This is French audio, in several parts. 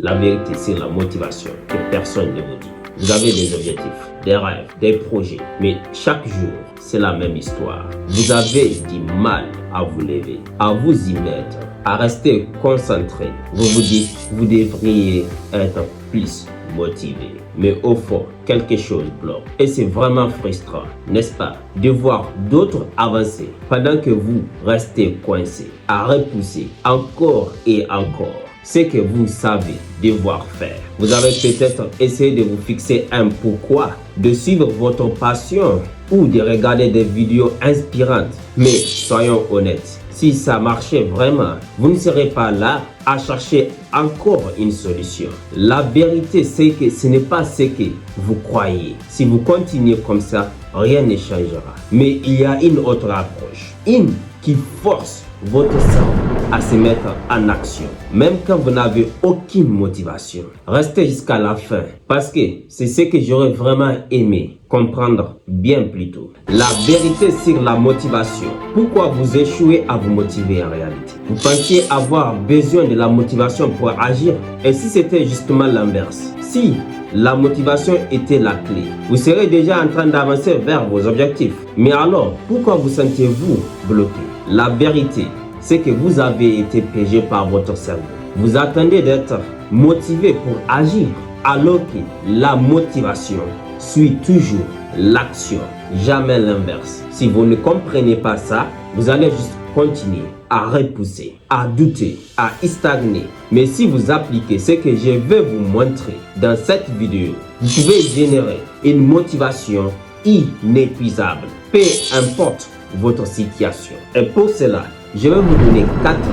la vérité c'est la motivation que personne ne vous dit. Vous avez des objectifs, des rêves, des projets, mais chaque jour, c'est la même histoire. Vous avez du mal à vous lever, à vous y mettre, à rester concentré. Vous vous dites, vous devriez être plus motivé. Mais au fond, quelque chose bloque. Et c'est vraiment frustrant, n'est-ce pas, de voir d'autres avancer pendant que vous restez coincé, à repousser encore et encore ce que vous savez devoir faire. Vous avez peut-être essayé de vous fixer un pourquoi, de suivre votre passion ou de regarder des vidéos inspirantes. Mais soyons honnêtes, si ça marchait vraiment, vous ne serez pas là à chercher encore une solution. La vérité, c'est que ce n'est pas ce que vous croyez. Si vous continuez comme ça, rien ne changera. Mais il y a une autre approche, une qui force votre cerveau à se mettre en action, même quand vous n'avez aucune motivation. Restez jusqu'à la fin, parce que c'est ce que j'aurais vraiment aimé comprendre bien plus tôt. La vérité sur la motivation. Pourquoi vous échouez à vous motiver en réalité? Vous pensiez avoir besoin de la motivation pour agir? Et si c'était justement l'inverse? Si la motivation était la clé, vous serez déjà en train d'avancer vers vos objectifs. Mais alors, pourquoi vous sentez-vous bloqué? La vérité, c'est que vous avez été piégé par votre cerveau. Vous attendez d'être motivé pour agir, alors que la motivation suit toujours l'action, jamais l'inverse. Si vous ne comprenez pas ça, vous allez juste continuer à repousser, à douter, à stagner. Mais si vous appliquez ce que je vais vous montrer dans cette vidéo, vous pouvez générer une motivation inépuisable, peu importe votre situation. Et pour cela, je vais vous donner 4 clés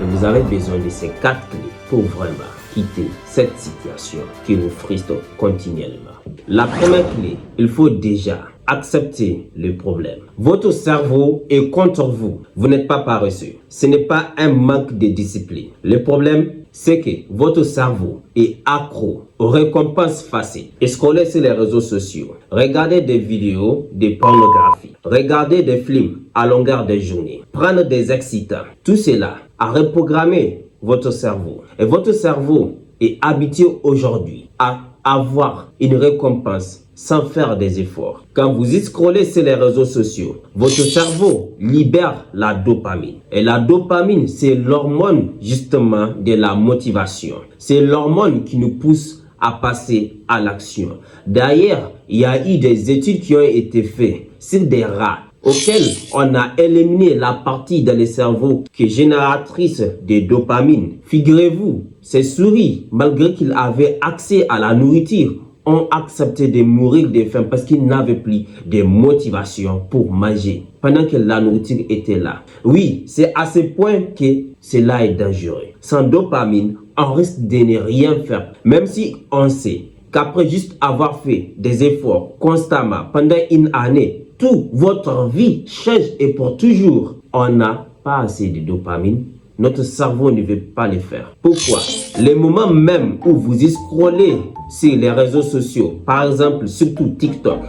et vous avez besoin de ces 4 clés pour vraiment quitter cette situation qui vous frustre continuellement. La première clé, il faut déjà accepter le problème. Votre cerveau est contre vous. Vous n'êtes pas paresseux. Ce n'est pas un manque de discipline. Le problème, c'est que votre cerveau est accro aux récompenses faciles. Scrollez sur les réseaux sociaux, regardez des vidéos de pornographie, regardez des films à longueur de journée, prendre des excitants. Tout cela a reprogrammé votre cerveau. Et votre cerveau est habitué aujourd'hui à avoir une récompense sans faire des efforts. Quand vous scrollez sur les réseaux sociaux, votre cerveau libère la dopamine. Et la dopamine, c'est l'hormone justement de la motivation. C'est l'hormone qui nous pousse à passer à l'action. D'ailleurs, il y a eu des études qui ont été faites sur des rats auxquels on a éliminé la partie dans le cerveau qui est génératrice de dopamine. Figurez-vous, ces souris, malgré qu'ils avaient accès à la nourriture, ont accepté de mourir de faim parce qu'ils n'avaient plus de motivation pour manger pendant que la nourriture était là. Oui, c'est à ce point que cela est dangereux. Sans dopamine, on risque de ne rien faire, même si on sait qu'après juste avoir fait des efforts constamment pendant une année, toute votre vie change et pour toujours. On n'a pas assez de dopamine. Notre cerveau ne veut pas le faire. Pourquoi? Les moments même où vous scrollez sur les réseaux sociaux, par exemple surtout TikTok,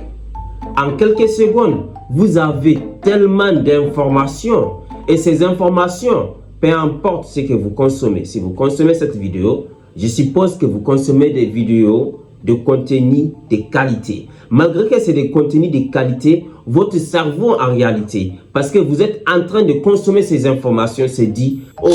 en quelques secondes, vous avez tellement d'informations et ces informations, peu importe ce que vous consommez. Si vous consommez cette vidéo, je suppose que vous consommez des vidéos de contenu de qualité. Malgré que c'est des contenus de qualité, votre cerveau en réalité, parce que vous êtes en train de consommer ces informations, se dit, oh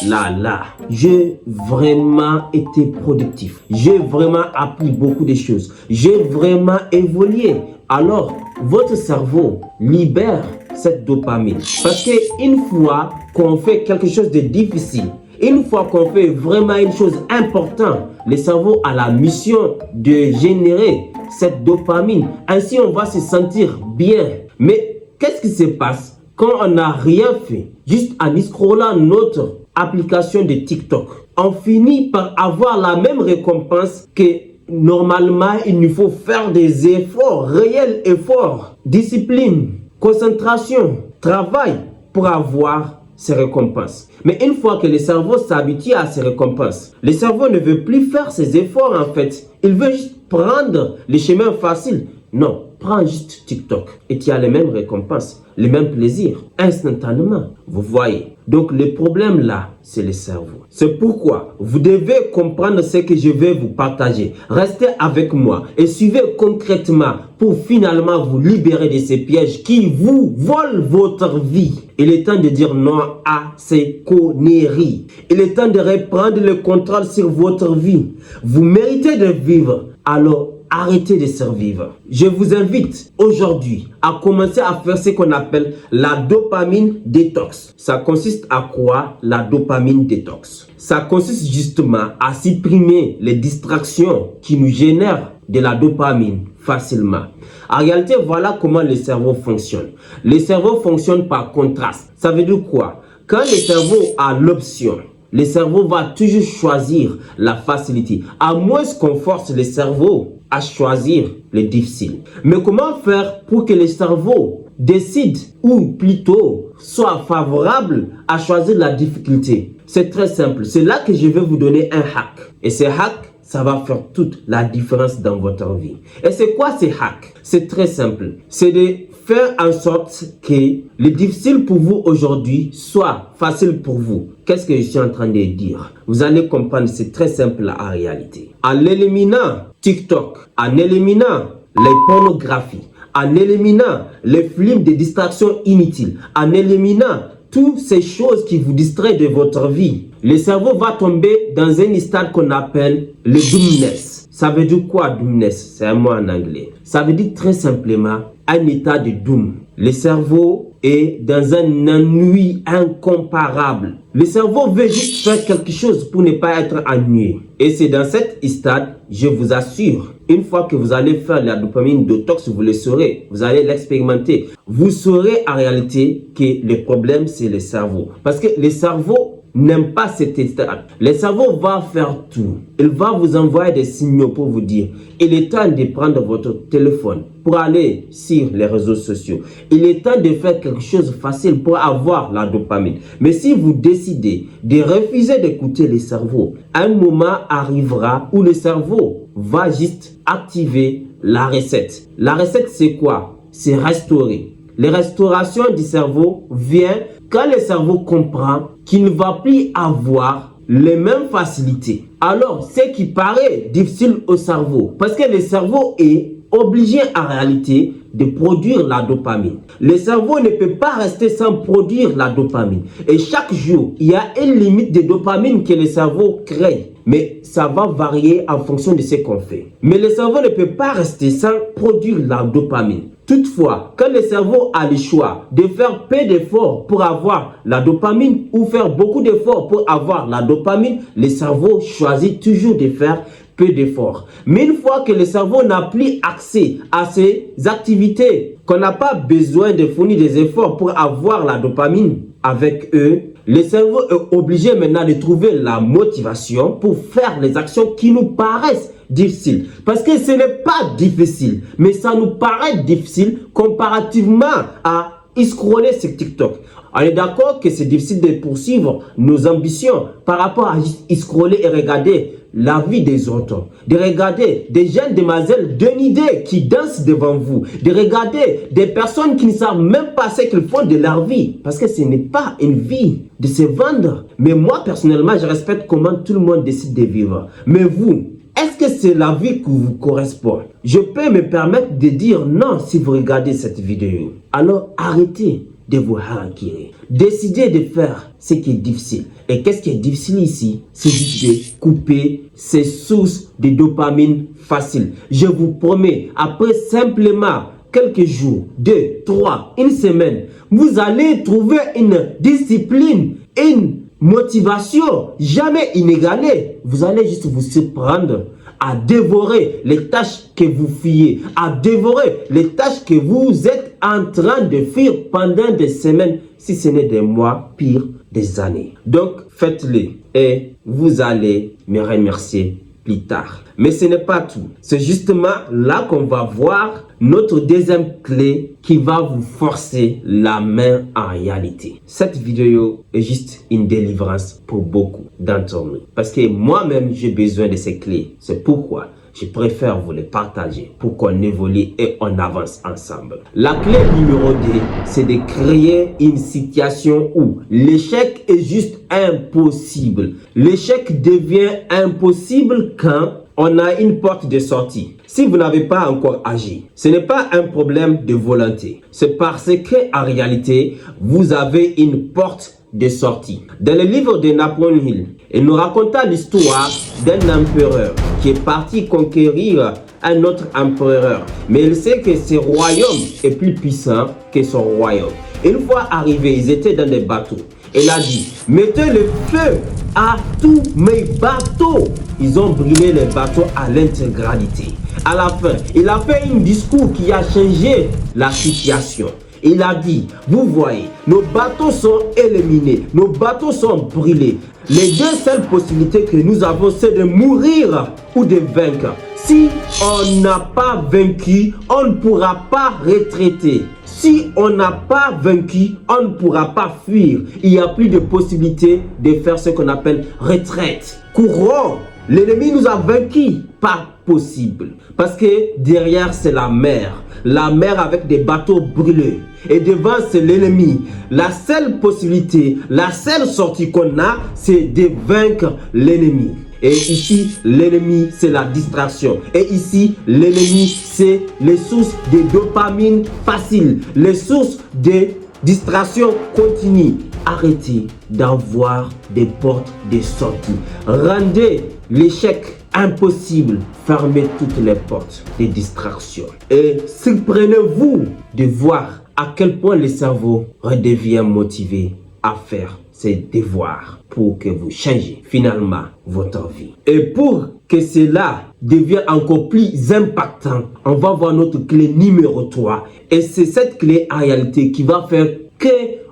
là là, j'ai vraiment été productif. J'ai vraiment appris beaucoup de choses. J'ai vraiment évolué. Alors, votre cerveau libère cette dopamine. Parce qu'une fois qu'on fait quelque chose de difficile, une fois qu'on fait vraiment une chose importante, le cerveau a la mission de générer cette dopamine. Ainsi, on va se sentir bien. Mais qu'est-ce qui se passe quand on n'a rien fait? Juste en scrollant notre application de TikTok, on finit par avoir la même récompense que normalement, il nous faut faire des efforts, réels efforts, discipline, concentration, travail pour avoir ces récompenses. Mais une fois que le cerveau s'habitue à ces récompenses, le cerveau ne veut plus faire ces efforts en fait. Il veut juste prendre les chemins faciles. Non, prends juste TikTok et tu as les mêmes récompenses, les mêmes plaisirs, instantanément. Vous voyez, Donc le problème là, c'est le cerveau. C'est pourquoi vous devez comprendre ce que je vais vous partager. Restez avec moi et suivez concrètement pour finalement vous libérer de ces pièges qui vous volent votre vie. Il est temps de dire non à ces conneries. Il est temps de reprendre le contrôle sur votre vie. Vous méritez de vivre, alors arrêtez de survivre. Je vous invite aujourd'hui à commencer à faire ce qu'on appelle la dopamine détox. Ça consiste à quoi, la dopamine détox? Ça consiste justement à supprimer les distractions qui nous génèrent de la dopamine facilement. En réalité, voilà comment le cerveau fonctionne. Le cerveau fonctionne par contraste. Ça veut dire quoi? Quand le cerveau a l'option, le cerveau va toujours choisir la facilité, à moins qu'on force le cerveau à choisir le difficile. Mais comment faire pour que le cerveau décide, ou plutôt soit favorable à choisir la difficulté? C'est très simple. C'est là que je vais vous donner un hack. Et ce hack, ça va faire toute la différence dans votre vie. Et c'est quoi ces hacks? C'est très simple. C'est de faire en sorte que le difficile pour vous aujourd'hui soit facile pour vous. Qu'est-ce que je suis en train de dire? Vous allez comprendre, c'est très simple en réalité. En éliminant TikTok, en éliminant les pornographies, en éliminant les films de distraction inutiles, en éliminant toutes ces choses qui vous distraient de votre vie, le cerveau va tomber dans un stade qu'on appelle le doomness. Ça veut dire quoi, doomness? C'est un mot en anglais. Ça veut dire très simplement un état de doom. Le cerveau est dans un ennui incomparable. Le cerveau veut juste faire quelque chose pour ne pas être ennuyé. Et c'est dans cet stade, je vous assure, une fois que vous allez faire la dopamine détox, vous le saurez, vous allez l'expérimenter. Vous saurez en réalité que le problème, c'est le cerveau. Parce que le cerveau n'aime pas cet état. Le cerveau va faire tout. Il va vous envoyer des signaux pour vous dire, il est temps de prendre votre téléphone pour aller sur les réseaux sociaux. Il est temps de faire quelque chose de facile pour avoir la dopamine. Mais si vous décidez de refuser d'écouter le cerveau, un moment arrivera où le cerveau va juste activer la recette. La recette, c'est quoi? C'est restaurer. La restauration du cerveau vient quand le cerveau comprend qu'il ne va plus avoir les mêmes facilités. Alors, ce qui paraît difficile au cerveau, parce que le cerveau est obligé en réalité de produire la dopamine. Le cerveau ne peut pas rester sans produire la dopamine. Et chaque jour, il y a une limite de dopamine que le cerveau crée. Mais ça va varier en fonction de ce qu'on fait. Mais le cerveau ne peut pas rester sans produire la dopamine. Toutefois, quand le cerveau a le choix de faire peu d'efforts pour avoir la dopamine ou faire beaucoup d'efforts pour avoir la dopamine, le cerveau choisit toujours de faire peu d'efforts. Mais une fois que le cerveau n'a plus accès à ces activités, qu'on n'a pas besoin de fournir des efforts pour avoir la dopamine avec eux, le cerveau est obligé maintenant de trouver la motivation pour faire les actions qui nous paraissent difficiles. Parce que ce n'est pas difficile, mais ça nous paraît difficile comparativement à scroller sur TikTok. On est d'accord que c'est difficile de poursuivre nos ambitions par rapport à scroller et regarder la vie des autres, de regarder des jeunes demoiselles d'une idée qui dansent devant vous, de regarder des personnes qui ne savent même pas ce qu'ils font de leur vie, parce que ce n'est pas une vie de se vendre. Mais moi personnellement, je respecte comment tout le monde décide de vivre. Mais vous, est-ce que c'est la vie qui vous correspond? Je peux me permettre de dire non si vous regardez cette vidéo. Alors arrêtez de vous haranguer. Décidez de faire ce qui est difficile. Et qu'est-ce qui est difficile ici? C'est juste de couper ces sources de dopamine facile. Je vous promets, après simplement quelques jours, 2, 3, une semaine, vous allez trouver une discipline, une motivation jamais inégalée. Vous allez juste vous surprendre à dévorer les tâches que vous fuyez, à dévorer les tâches que vous êtes en train de fuir pendant des semaines, si ce n'est des mois, pire, des années. Donc, faites-le et vous allez me remercier plus tard. Mais ce n'est pas tout. C'est justement là qu'on va voir notre deuxième clé qui va vous forcer la main en réalité. Cette vidéo est juste une délivrance pour beaucoup d'entre nous. Parce que moi-même, j'ai besoin de ces clés. C'est pourquoi je préfère vous les partager pour qu'on évolue et on avance ensemble. La clé numéro 2, c'est de créer une situation où l'échec est juste impossible. L'échec devient impossible quand on a une porte de sortie. Si vous n'avez pas encore agi, ce n'est pas un problème de volonté. C'est parce que en réalité, vous avez une porte de sortie. Dans le livre de Napoléon Hill, il nous raconta l'histoire d'un empereur qui est parti conquérir un autre empereur. Mais il sait que ce royaume est plus puissant que son royaume. Une fois arrivés, ils étaient dans des bateaux. Il a dit, mettez le feu à tous mes bateaux. Ils ont brûlé les bateaux à l'intégralité. À la fin, il a fait un discours qui a changé la situation. Il a dit, vous voyez, nos bateaux sont éliminés, nos bateaux sont brûlés. Les deux seules possibilités que nous avons, c'est de mourir ou de vaincre. Si on n'a pas vaincu, on ne pourra pas retraiter. Si on n'a pas vaincu, on ne pourra pas fuir. Il n'y a plus de possibilité de faire ce qu'on appelle retraite. Courons, l'ennemi nous a vaincus. Pas possible. Parce que derrière, c'est la mer. La mer avec des bateaux brûlés. Et devant, c'est l'ennemi. La seule possibilité, la seule sortie qu'on a, c'est de vaincre l'ennemi. Et ici, l'ennemi, c'est la distraction. Et ici, l'ennemi, c'est les sources de dopamine facile. Les sources de distraction continue. Arrêtez d'avoir des portes de sortie. Rendez l'échec impossible. Fermez toutes les portes de distraction. Et surprenez-vous de voir à quel point le cerveau redevient motivé à faire ses devoirs pour que vous changez finalement votre vie. Et pour que cela devienne encore plus impactant, on va voir notre clé numéro 3. Et c'est cette clé en réalité qui va faire que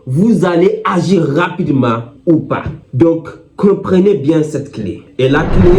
vous allez agir rapidement ou pas. Donc, comprenez bien cette clé. Et la clé,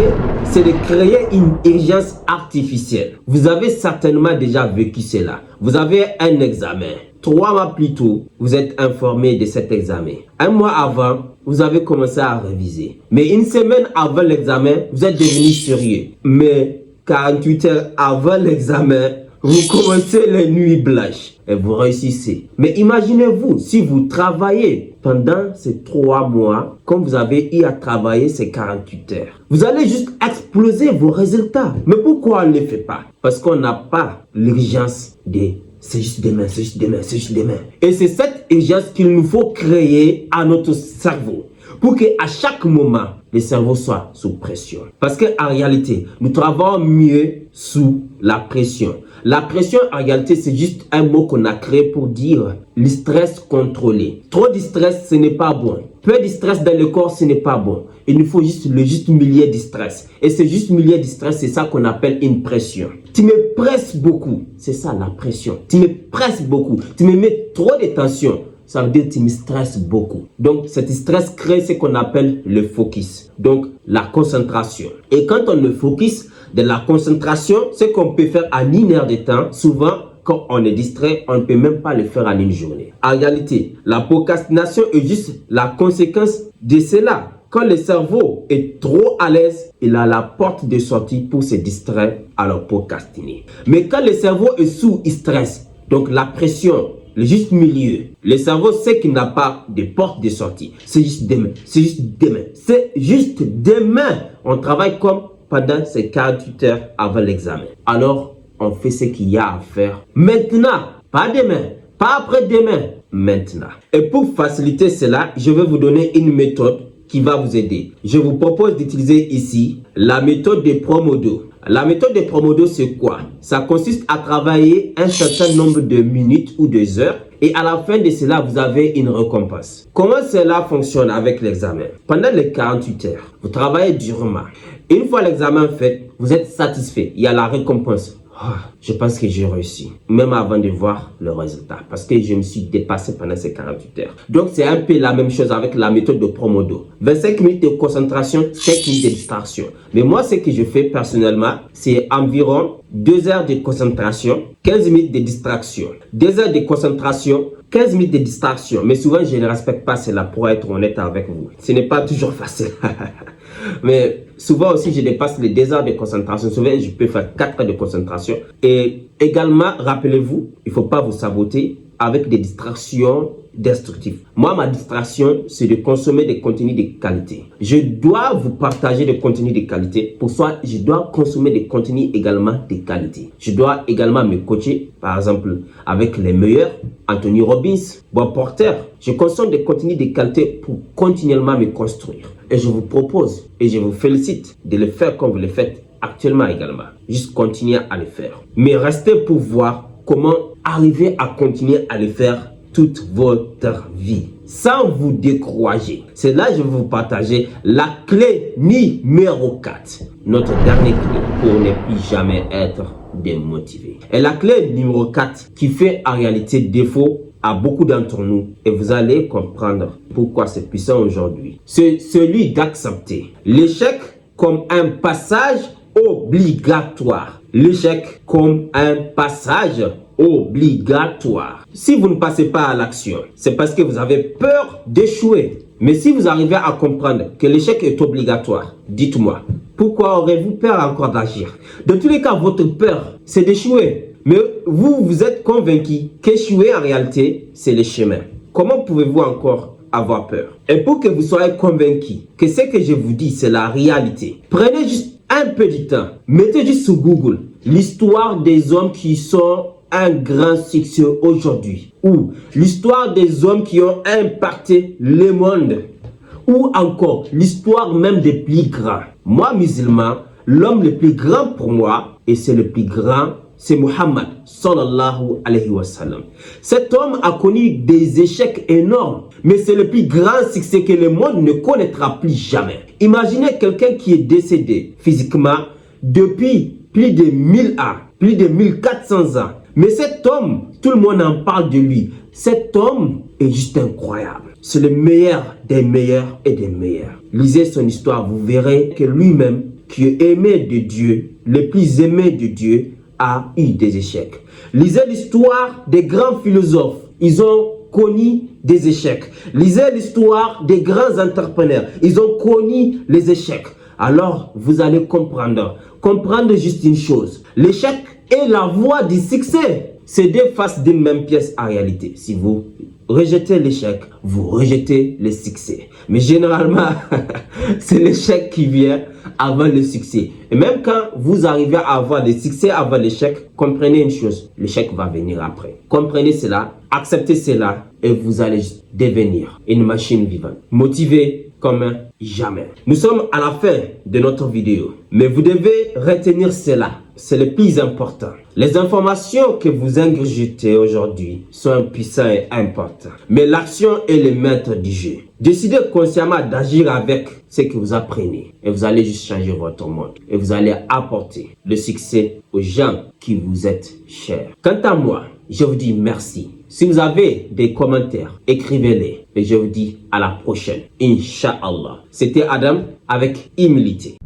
c'est de créer une urgence artificielle. Vous avez certainement déjà vécu cela. Vous avez un examen. 3 mois plus tôt, vous êtes informé de cet examen. Un mois avant, vous avez commencé à réviser. Mais une semaine avant l'examen, vous êtes devenu sérieux. Mais 48 heures avant l'examen, vous commencez les nuits blanches et vous réussissez. Mais imaginez-vous, si vous travaillez pendant ces 3 mois, comme vous avez eu à travailler ces 48 heures, vous allez juste exploser vos résultats. Mais pourquoi on ne le fait pas? Parce qu'on n'a pas l'urgence de c'est juste demain, c'est juste demain, c'est juste demain. Et c'est cette urgence qu'il nous faut créer à notre cerveau pour qu'à chaque moment, le cerveau soit sous pression. Parce qu'en réalité, nous travaillons mieux sous la pression. La pression, en réalité, c'est juste un mot qu'on a créé pour dire le stress contrôlé. Trop de stress, ce n'est pas bon. Peu de stress dans le corps, ce n'est pas bon. Il nous faut juste le juste milieu de stress. Et ce juste milieu de stress, c'est ça qu'on appelle une pression. Tu me presses beaucoup. C'est ça la pression. Tu me presses beaucoup. Tu me mets trop de tension. Ça veut dire que tu me stresses beaucoup. Donc, cet stress crée ce qu'on appelle le focus. Donc, la concentration. Et quand on le focus de la concentration, ce qu'on peut faire en 1 heure de temps, souvent, quand on est distrait, on ne peut même pas le faire en 1 journée. En réalité, la procrastination est juste la conséquence de cela. Quand le cerveau est trop à l'aise, il a la porte de sortie pour se distraire, alors procrastiner. Mais quand le cerveau est sous stress, donc la pression, le juste milieu, le cerveau sait qu'il n'a pas de porte de sortie. C'est juste demain, c'est juste demain, c'est juste demain. On travaille comme pendant ces 48 heures avant l'examen. Alors, on fait ce qu'il y a à faire maintenant, pas demain, pas après-demain, maintenant. Et pour faciliter cela, je vais vous donner une méthode qui va vous aider. Je vous propose d'utiliser ici la méthode de Pomodoro. La méthode de Pomodoro, c'est quoi? Ça consiste à travailler un certain nombre de minutes ou de heures et à la fin de cela, vous avez une récompense. Comment cela fonctionne avec l'examen? Pendant les 48 heures, vous travaillez durement. Une fois l'examen fait, vous êtes satisfait. Il y a la récompense. Je pense que j'ai réussi, même avant de voir le résultat, parce que je me suis dépassé pendant ces 48 heures. Donc, c'est un peu la même chose avec la méthode de Pomodoro. 25 minutes de concentration, 5 minutes de distraction. Mais moi, ce que je fais personnellement, c'est environ 2 heures de concentration, 15 minutes de distraction. 2 heures de concentration, 15 minutes de distraction. Mais souvent, je ne respecte pas cela pour être honnête avec vous. Ce n'est pas toujours facile. Mais souvent aussi, je dépasse les 2 heures de concentration. Souvent, je peux faire 4 heures de concentration. Et également, rappelez-vous, il ne faut pas vous saboter avec des distractions destructives. Moi, ma distraction, c'est de consommer des contenus de qualité. Je dois vous partager des contenus de qualité. Pour ça, je dois consommer des contenus également de qualité. Je dois également me coacher, par exemple, avec les meilleurs, Anthony Robbins, Bob Porter. Je consomme des contenus de qualité pour continuellement me construire. Et je vous propose, et je vous félicite de le faire comme vous le faites actuellement également. Juste continuer à le faire. Mais restez pour voir comment arriver à continuer à le faire toute votre vie sans vous décourager. C'est là que je vais vous partager la clé numéro 4. Notre dernière clé pour ne plus jamais être démotivé. Et la clé numéro 4 qui fait en réalité défaut à beaucoup d'entre nous, et vous allez comprendre pourquoi c'est puissant aujourd'hui. C'est celui d'accepter l'échec comme un passage obligatoire. L'échec comme un passage obligatoire. Si vous ne passez pas à l'action, c'est parce que vous avez peur d'échouer. Mais si vous arrivez à comprendre que l'échec est obligatoire, dites-moi, pourquoi aurez-vous peur encore d'agir? De tous les cas, votre peur, c'est d'échouer. Mais vous êtes convaincu qu'échouer en réalité, c'est le chemin. Comment pouvez-vous encore avoir peur? Et pour que vous soyez convaincu que ce que je vous dis, c'est la réalité, prenez juste un peu de temps. Mettez juste sur Google l'histoire des hommes qui sont un grand succès aujourd'hui, ou l'histoire des hommes qui ont impacté le monde, ou encore l'histoire même des plus grands. Moi, musulman, l'homme le plus grand pour moi, et c'est le plus grand, c'est Muhammad sallallahu alayhi wa sallam. Cet homme a connu des échecs énormes, mais c'est le plus grand succès que le monde ne connaîtra plus jamais. Imaginez quelqu'un qui est décédé physiquement depuis plus de 1000 ans, plus de 1400 ans. Mais cet homme, tout le monde en parle de lui. Cet homme est juste incroyable. C'est le meilleur des meilleurs et des meilleurs. Lisez son histoire, vous verrez que lui-même, qui est aimé de Dieu, le plus aimé de Dieu, a eu des échecs. Lisez l'histoire des grands philosophes. Ils ont connu des échecs. Lisez l'histoire des grands entrepreneurs. Ils ont connu les échecs. Alors, vous allez comprendre. Comprendre juste une chose. L'échec est la voie du succès. C'est 2 faces d'une même pièce en réalité. Si vous rejetez l'échec, vous rejetez le succès. Mais généralement, c'est l'échec qui vient avant le succès. Et même quand vous arrivez à avoir le succès avant l'échec, comprenez une chose, l'échec va venir après. Comprenez cela, acceptez cela et vous allez devenir une machine vivante. Motivé comme jamais. Nous sommes à la fin de notre vidéo, mais vous devez retenir cela. C'est le plus important. Les informations que vous ingurgitez aujourd'hui sont puissantes et importantes. Mais l'action est le maître du jeu. Décidez consciemment d'agir avec ce que vous apprenez. Et vous allez juste changer votre monde. Et vous allez apporter le succès aux gens qui vous êtes chers. Quant à moi, je vous dis merci. Si vous avez des commentaires, écrivez-les. Et je vous dis à la prochaine. Inch'Allah. C'était Adam avec humilité.